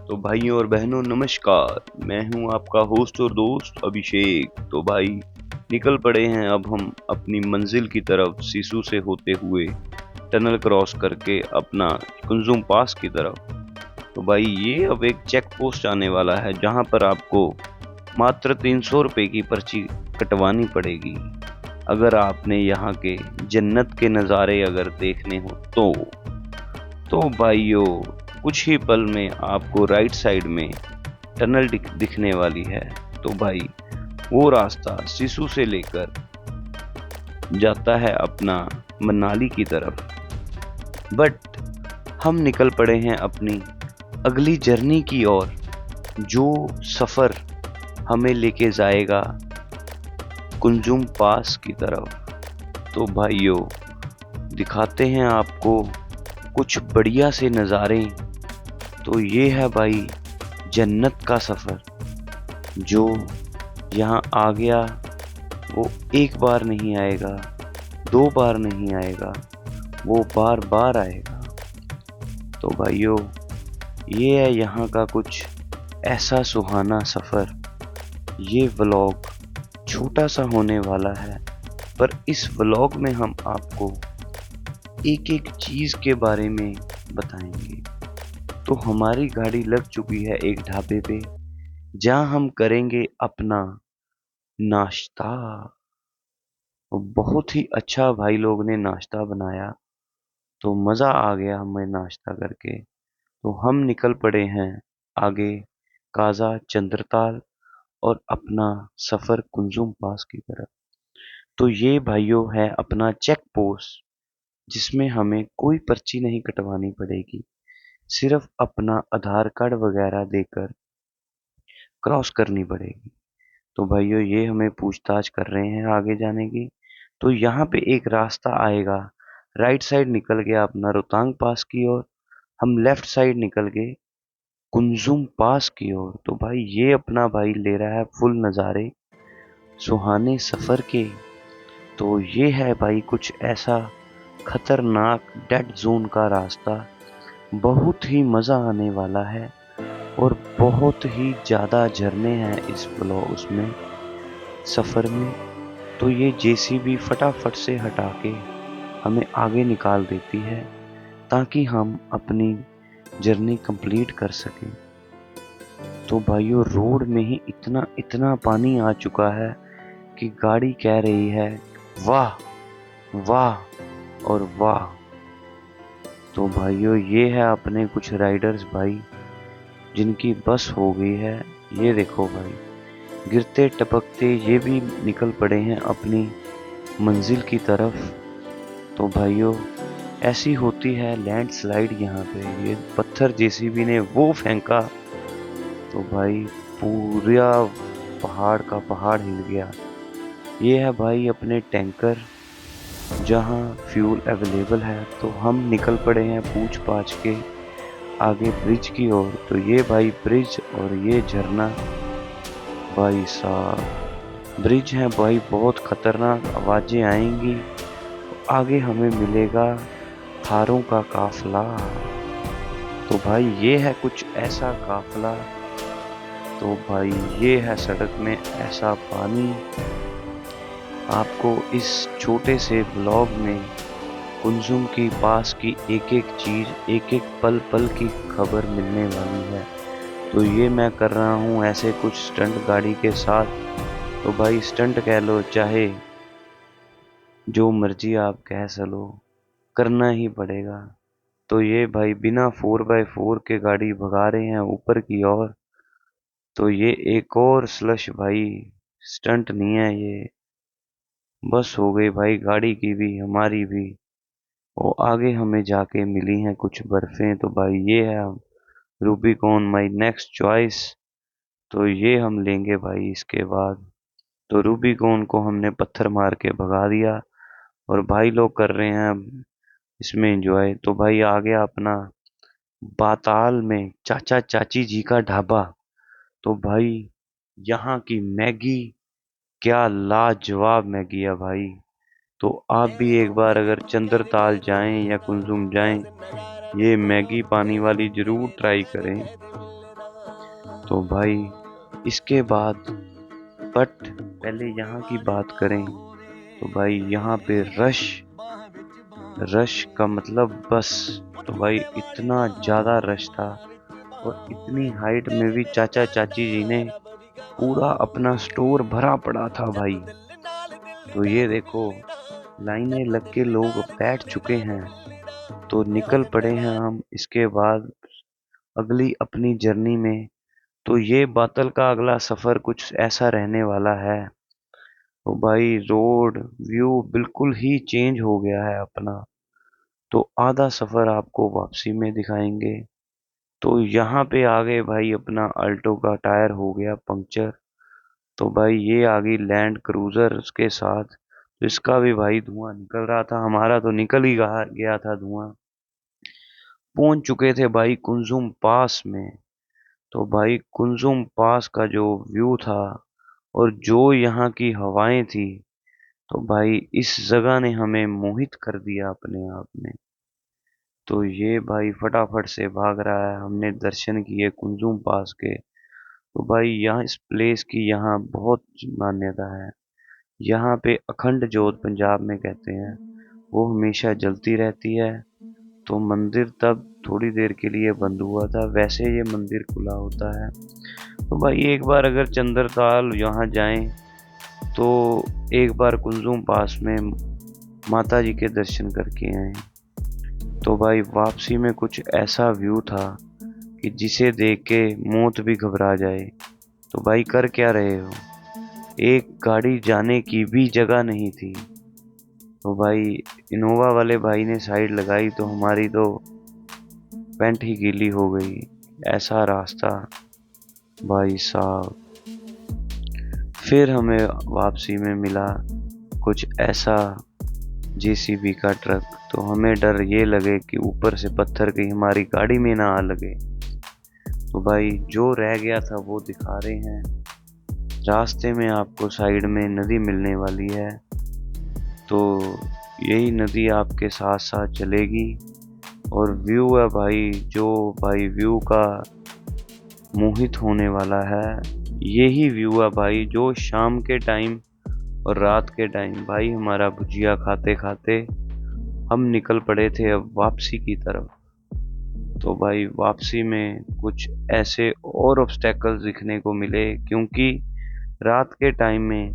तो भाइयों और बहनों नमस्कार। मैं हूं आपका होस्ट और दोस्त अभिषेक। तो भाई निकल पड़े हैं अब हम अपनी मंजिल की तरफ, सिसु से होते हुए टनल क्रॉस करके अपना कुंजुम पास की तरफ। तो भाई ये अब एक चेक पोस्ट आने वाला है जहां पर आपको मात्र 300 रुपए की पर्ची कटवानी पड़ेगी अगर आपने यहाँ के जन्नत के नज़ारे अगर देखने हो तो भाइयों कुछ ही पल में आपको राइट साइड में टनल दिखने वाली है। तो भाई वो रास्ता सिसु से लेकर जाता है अपना मनाली की तरफ। बट हम निकल पड़े हैं अपनी अगली जर्नी की ओर, जो सफ़र हमें लेके जाएगा कुंजुम पास की तरफ। तो भाइयों दिखाते हैं आपको कुछ बढ़िया से नज़ारे। तो ये है भाई जन्नत का सफ़र, जो यहाँ आ गया वो एक बार नहीं आएगा, दो बार नहीं आएगा, वो बार बार आएगा। तो भाइयों ये है यहाँ का कुछ ऐसा सुहाना सफ़र। ये व्लॉग छोटा सा होने वाला है, पर इस व्लॉग में हम आपको एक एक चीज़ के बारे में बताएंगे। तो हमारी गाड़ी लग चुकी है एक ढाबे पे, जहाँ हम करेंगे अपना नाश्ता। बहुत ही अच्छा भाई लोग ने नाश्ता बनाया, तो मज़ा आ गया हमें नाश्ता करके। तो हम निकल पड़े हैं आगे काजा चंद्रताल और अपना सफ़र कुंजुम पास की तरफ। तो ये भाइयों है अपना चेक पोस्ट, जिसमें हमें कोई पर्ची नहीं कटवानी पड़ेगी, सिर्फ अपना आधार कार्ड वगैरह देकर क्रॉस करनी पड़ेगी। तो भाइयों ये हमें पूछताछ कर रहे हैं आगे जाने की। तो यहाँ पे एक रास्ता आएगा, राइट साइड निकल गया अपना रोहतांग पास की ओर, हम लेफ्ट साइड निकल गए कुंजुम पास की ओर। तो भाई ये अपना भाई ले रहा है फुल नज़ारे सुहाने सफ़र के। तो ये है भाई कुछ ऐसा खतरनाक डेड जोन का रास्ता, बहुत ही मज़ा आने वाला है और बहुत ही ज़्यादा झरने हैं इस ब्लॉग उसमें सफ़र में। तो ये जेसीबी फटाफट से हटा के हमें आगे निकाल देती है, ताकि हम अपनी जर्नी कंप्लीट कर सकें। तो भाइयों रोड में ही इतना इतना पानी आ चुका है कि गाड़ी कह रही है वाह वाह और वाह। तो भाइयों ये है अपने कुछ राइडर्स भाई, जिनकी बस हो गई है। ये देखो भाई गिरते टपकते ये भी निकल पड़े हैं अपनी मंजिल की तरफ। तो भाइयों ऐसी होती है लैंडस्लाइड यहाँ पे। ये पत्थर जेसीबी ने वो फेंका तो भाई पूरा पहाड़ का पहाड़ हिल गया। ये है भाई अपने टैंकर, जहाँ फ्यूल अवेलेबल है। तो हम निकल पड़े हैं पूछ पाछ के आगे ब्रिज की ओर। तो ये भाई ब्रिज और ये झरना, भाई साहब ब्रिज है भाई, बहुत खतरनाक आवाज़ें आएंगी। आगे हमें मिलेगा थारों का काफिला। तो भाई ये है कुछ ऐसा काफिला। तो भाई ये है सड़क में ऐसा पानी। आपको इस छोटे से ब्लॉग में कुंजुम की पास की एक एक चीज़, एक एक पल पल की खबर मिलने वाली है। तो ये मैं कर रहा हूँ ऐसे कुछ स्टंट गाड़ी के साथ। तो भाई स्टंट कह लो चाहे जो मर्जी आप कह सलो, करना ही पड़ेगा। तो ये भाई बिना 4x4 के गाड़ी भगा रहे हैं ऊपर की ओर। तो ये एक और स्लश भाई, स्टंट नहीं है ये, बस हो गई भाई गाड़ी की भी हमारी भी। वो आगे हमें जाके मिली हैं कुछ बर्फें। तो भाई ये है रूबिकॉन माई नेक्स्ट चॉइस। तो ये हम लेंगे भाई इसके बाद। तो रूबिकॉन को हमने पत्थर मार के भगा दिया और भाई लोग कर रहे हैं अब इसमें एंजॉय। तो भाई आ गया अपना बाताल में चाचा चाची जी का ढाबा। तो भाई यहाँ की मैगी क्या लाजवाब मैगी है भाई। तो आप भी एक बार अगर चंद्रताल जाएं या कुंजुम जाएं, ये मैगी पानी वाली जरूर ट्राई करें। तो भाई इसके बाद बट पहले यहाँ की बात करें तो भाई यहाँ पे रश रश का मतलब बस। तो भाई इतना ज़्यादा रश था और इतनी हाइट में भी चाचा चाची जी ने पूरा अपना स्टोर भरा पड़ा था भाई। तो ये देखो लाइनें लग के लोग बैठ चुके हैं। तो निकल पड़े हैं हम इसके बाद अगली अपनी जर्नी में। तो ये बातल का अगला सफ़र कुछ ऐसा रहने वाला है। तो भाई रोड व्यू बिल्कुल ही चेंज हो गया है अपना। तो आधा सफ़र आपको वापसी में दिखाएंगे। तो यहाँ पे आ गए भाई अपना अल्टो का टायर हो गया पंक्चर। तो भाई ये आ गई लैंड क्रूजर उसके साथ। तो इसका भी भाई धुआं निकल रहा था, हमारा तो निकल ही गया था धुआं। पहुंच चुके थे भाई कुंजुम पास में। तो भाई कुंजुम पास का जो व्यू था और जो यहाँ की हवाएं थी, तो भाई इस जगह ने हमें मोहित कर दिया अपने आप में। तो ये भाई फटाफट से भाग रहा है। हमने दर्शन किए कुंजुम पास के। तो भाई यहाँ इस प्लेस की यहाँ बहुत मान्यता है। यहाँ पे अखंड जोत पंजाब में कहते हैं वो हमेशा जलती रहती है। तो मंदिर तब थोड़ी देर के लिए बंद हुआ था, वैसे ये मंदिर खुला होता है। तो भाई एक बार अगर चंद्रताल यहाँ जाएं तो एक बार कुंजुम पास में माता जी के दर्शन करके आए। तो भाई वापसी में कुछ ऐसा व्यू था कि जिसे देख के मौत भी घबरा जाए। तो भाई कर क्या रहे हो, एक गाड़ी जाने की भी जगह नहीं थी। तो भाई इनोवा वाले भाई ने साइड लगाई तो हमारी तो पैंट ही गीली हो गई। ऐसा रास्ता भाई साहब। फिर हमें वापसी में मिला कुछ ऐसा जेसीबी का ट्रक। तो हमें डर ये लगे कि ऊपर से पत्थर कहीं हमारी गाड़ी में ना आ लगे। तो भाई जो रह गया था वो दिखा रहे हैं। रास्ते में आपको साइड में नदी मिलने वाली है। तो यही नदी आपके साथ साथ चलेगी और व्यू है भाई जो भाई व्यू का मोहित होने वाला है। यही व्यू है भाई जो शाम के टाइम और रात के टाइम भाई हमारा भुजिया खाते खाते हम निकल पड़े थे अब वापसी की तरफ। तो भाई वापसी में कुछ ऐसे और ऑब्स्टेकल्स दिखने को मिले क्योंकि रात के टाइम में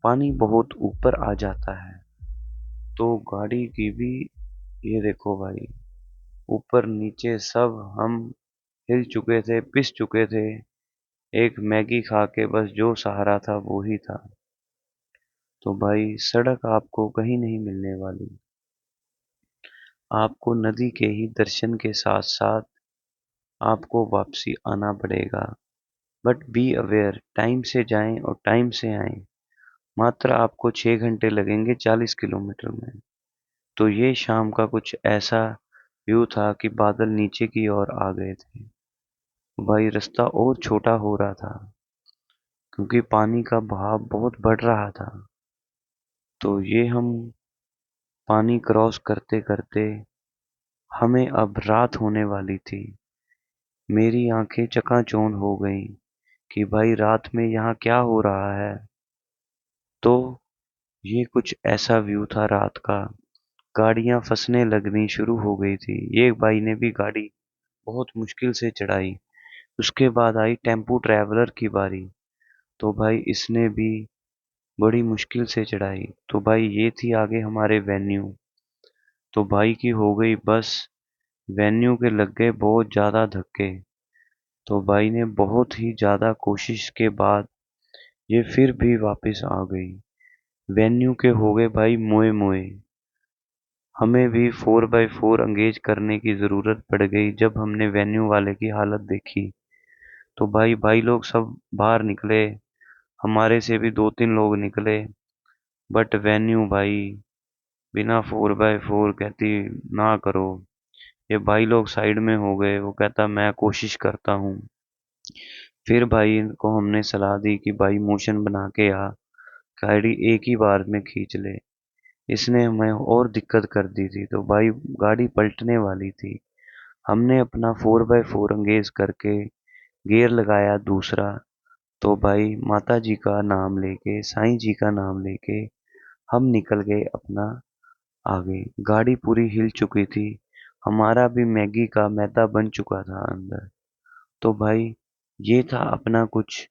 पानी बहुत ऊपर आ जाता है। तो गाड़ी की भी ये देखो भाई ऊपर नीचे सब हम हिल चुके थे, पिस चुके थे। एक मैगी खा के बस जो सहारा था वो ही था। तो भाई सड़क आपको कहीं नहीं मिलने वाली। आपको नदी के ही दर्शन के साथ साथ आपको वापसी आना पड़ेगा। बट बी अवेयर, टाइम से जाएं और टाइम से आएं। मात्र आपको 6 घंटे लगेंगे 40 किलोमीटर में। तो ये शाम का कुछ ऐसा व्यू था कि बादल नीचे की ओर आ गए थे। भाई रास्ता और छोटा हो रहा था क्योंकि पानी का बहाव बहुत बढ़ रहा था। तो ये हम पानी क्रॉस करते करते हमें अब रात होने वाली थी। मेरी आंखें चकाचौंध हो गईं कि भाई रात में यहाँ क्या हो रहा है। तो ये कुछ ऐसा व्यू था रात का। गाड़ियां फंसने लगनी शुरू हो गई थी। एक भाई ने भी गाड़ी बहुत मुश्किल से चढ़ाई। उसके बाद आई टेम्पू ट्रैवलर की बारी। तो भाई इसने भी बड़ी मुश्किल से चढ़ाई। तो भाई ये थी आगे हमारे वेन्यू। तो भाई की हो गई बस। वेन्यू के लग गए बहुत ज़्यादा धक्के। तो भाई ने बहुत ही ज़्यादा कोशिश के बाद ये फिर भी वापस आ गई। वेन्यू के हो गए भाई मोए मोए। हमें भी 4x4 अंगेज करने की ज़रूरत पड़ गई जब हमने वेन्यू वाले की हालत देखी। तो भाई भाई लोग सब बाहर निकले। हमारे से भी 2-3 लोग निकले। बट वेन्यू भाई बिना 4x4 कहती ना करो। ये भाई लोग साइड में हो गए। वो कहता मैं कोशिश करता हूँ। फिर भाई को हमने सलाह दी कि भाई मोशन बना के आ, गाड़ी एक ही बार में खींच ले। इसने हमें और दिक्कत कर दी थी। तो भाई गाड़ी पलटने वाली थी। हमने अपना 4x4 अंगेज करके गियर लगाया दूसरा। तो भाई माता जी का नाम लेके, साईं जी का नाम लेके हम निकल गए अपना आगे। गाड़ी पूरी हिल चुकी थी, हमारा भी मैगी का मैदा बन चुका था अंदर। तो भाई ये था अपना कुछ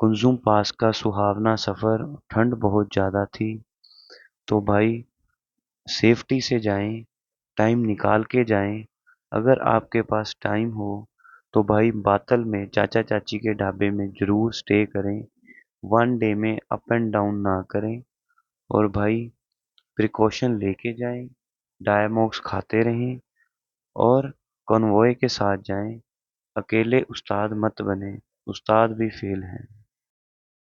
कुंजुम पास का सुहावना सफर। ठंड बहुत ज्यादा थी। तो भाई सेफ्टी से जाएं, टाइम निकाल के जाएं। अगर आपके पास टाइम हो तो भाई बातल में चाचा चाची के ढाबे में जरूर स्टे करें। वन डे में अप एंड डाउन ना करें। और भाई प्रिकॉशन लेके जाएं, डायमोक्स खाते रहें और कॉन्वॉय के साथ जाएं। अकेले उस्ताद मत बने, उस्ताद भी फेल हैं।